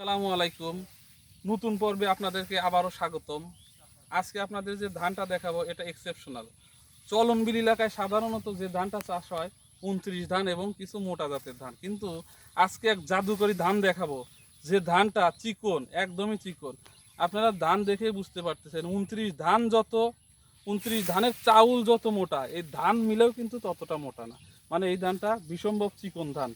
আসসালামু আলাইকুম। নতুন পর্বে আপনাদেরকে আবারও স্বাগতম। আজকে আপনাদের যে ধানটা দেখাবো এটা এক্সেপশনাল। চলনবিল এলাকায় সাধারণত যে ধানটা চাষ হয় 29 ধান এবং কিছু মোটা জাতের ধান, কিন্তু আজকে এক জাদুকরী ধান দেখাবো যে ধানটা চিকন, একদমই চিকন। আপনারা ধান দেখে বুঝতে পারতেছেন 29 ধানের চাউল যত মোটা, এই ধান মিলেও কিন্তু ততটা মোটা না। মানে এই ধানটা বিসম্ভব চিকন ধান।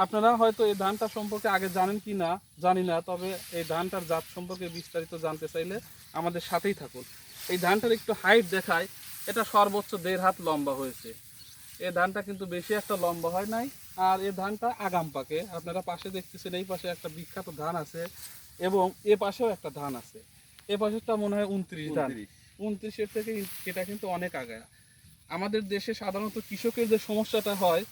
আপনারা হয়তো এই ধানটা সম্পর্কে আগে জানেন কি না জানি না, তবে এই ধানটার জাত সম্পর্কে বিস্তারিত জানতে চাইলে আমাদের সাথেই থাকুন। এই ধানটার একটু হাইট দেখায়, এটা সর্বোচ্চ 1.5 হাত লম্বা হয়েছে। এই ধানটা কিন্তু বেশি একটা লম্বা হয় নাই। আর এই ধানটা আগাম পাকে, আপনারা পাশে দেখতেছেন এই পাশে একটা বিখ্যাত ধান আছে এবং এ পাশেও একটা ধান আছে। এ পাশেরটা মনে হয় 29 ধান। 29-এর থেকে এটা কিন্তু অনেক আগে। আমাদের দেশে সাধারণত কৃষকের যে সমস্যাটা হয়,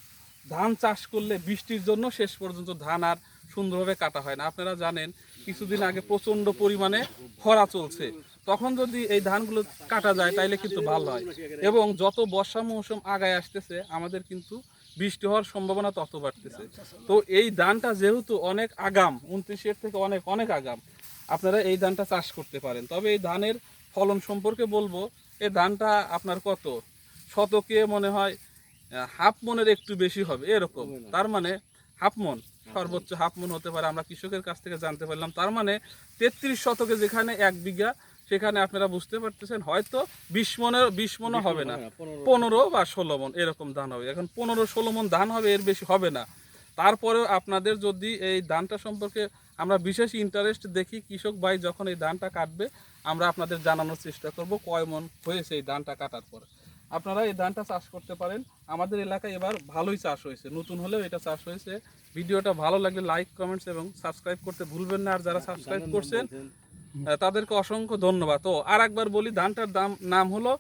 ধান চাষ করলে বৃষ্টির জন্য শেষ পর্যন্ত ধান আর সুন্দরভাবে কাটা হয় না। আপনারা জানেন কিছুদিন আগে প্রচণ্ড পরিমাণে খরা চলছে, তখন যদি এই ধানগুলো কাটা যায় তাইলে কিন্তু ভালো হয়। এবং যত বর্ষা মৌসুম আগায় আসতেছে আমাদের কিন্তু বৃষ্টি হওয়ার সম্ভাবনা তত বাড়তেছে। তো এই ধানটা যেহেতু অনেক আগাম, 29-এর থেকে অনেক অনেক আগাম, আপনারা এই ধানটা চাষ করতে পারেন। তবে এই ধানের ফলন সম্পর্কে বলবো, এই ধানটা আপনার কত শতকে মনে হয় হাফ মনের একটু বেশি হবে এরকম। তার মানে হাফ মন, সর্বোচ্চ হাফ মন হতে পারে, আমরা কৃষকের কাছ থেকে জানতে পারলাম। তার মানে 33 শতকে যেখানে 1 বিঘা, সেখানে আপনারা বুঝতে পারতেছেন হয়তো 20 মনও হবে না, 15 বা 16 মন এরকম ধান হবে। এখন 15-16 মন ধান হবে, এর বেশি হবে না। তারপরেও আপনাদের যদি এই ধানটা সম্পর্কে আমরা বিশেষ ইন্টারেস্ট দেখি, কৃষক ভাই যখন এই ধানটা কাটবে আমরা আপনাদের জানানোর চেষ্টা করব কয় মন হয়েছে এই ধানটা কাটার পর। আপনারা এই ধানটা চাষ করতে পারেন। আমাদের এলাকায় এবার ভালোই চাষ হয়েছে, নতুন হলেও এটা চাষ হয়েছে। ভিডিওটা ভালো লাগলে লাইক, কমেন্টস এবং সাবস্ক্রাইব করতে ভুলবেন না। আর যারা সাবস্ক্রাইব করছেন তাদেরকে অসংখ্য ধন্যবাদ। তো আর একবার বলি, ধানটার নাম হলো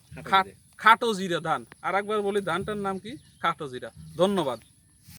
খাটো জিরা ধান। আর একবার বলি, ধানটার নাম কি? খাটো জিরা। ধন্যবাদ।